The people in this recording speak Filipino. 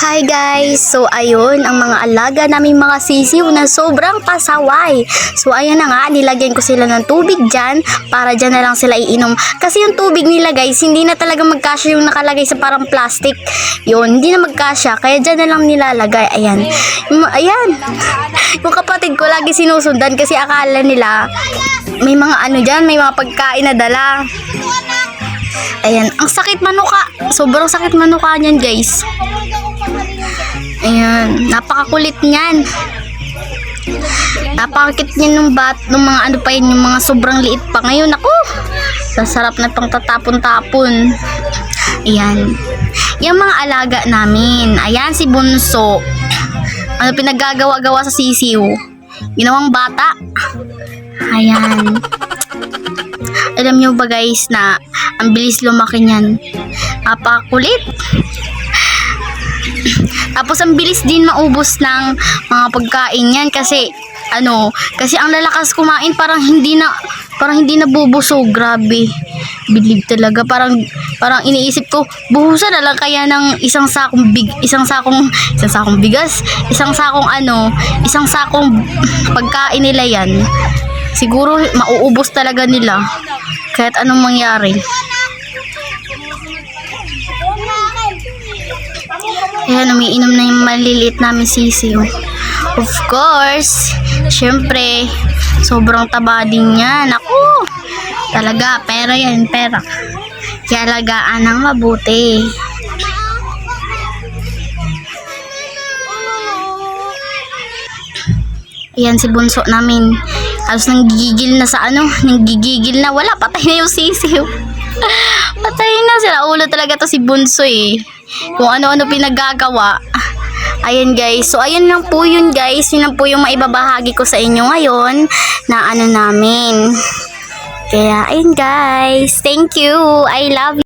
Hi guys! So ayun, ang mga alaga naming mga sisiw na sobrang pasaway. So ayan na nga, nilagyan ko sila ng tubig dyan para dyan na lang sila iinom. Kasi yung tubig nila guys, hindi na talaga magkasya yung nakalagay sa parang plastic. Yun, hindi na magkasya, kaya dyan na lang nilalagay. Ayan. Ayan. Yung kapatid ko lagi sinusundan kasi akala nila may mga ano dyan, may mga pagkain na dala. Ayan, ang sakit manuka. Sobrang sakit manuka niyan guys. Ayan, napakakulit niyan. Napakakit niyan ng mga ano pa yun, yung mga sobrang liit pa. Ngayon ako, sasarap na pang tatapon-tapon. Ayan, yung mga alaga namin. Ayan si Bunso. Ano pinaggagawa-gawa sa sisiw? Ginawang bata. Ayan. Alam nyo ba guys na ang bilis lumaki niyan? Napakakulit. Tapos ang bilis din maubos ng mga pagkain niyan kasi kasi ang lalakas kumain parang hindi na bubusog. Grabe. Bilib talaga, parang iniisip ko buhusan na lang kaya ng isang sakong bigas, isang sakong pagkain nila yan. Siguro mauubos talaga nila kahit anong mangyari. Ayan, umiinom na yung maliliit namin sisiw. Of course, syempre, sobrang taba din yan. Ako, talaga, pera yan, pera. Kaya alagaan ng mabuti. Ayan si Bunso namin. Halos nanggigigil na nanggigigil na. Wala, patay na yung sisiw. Patay na sila. Ulo talaga to si Bunso eh. Kung ano-ano pinagagawa. Ayan guys. So ayan lang po yun guys. Yun lang po yung maibabahagi ko sa inyo ngayon na namin. Kaya ayun guys. Thank you. I love you.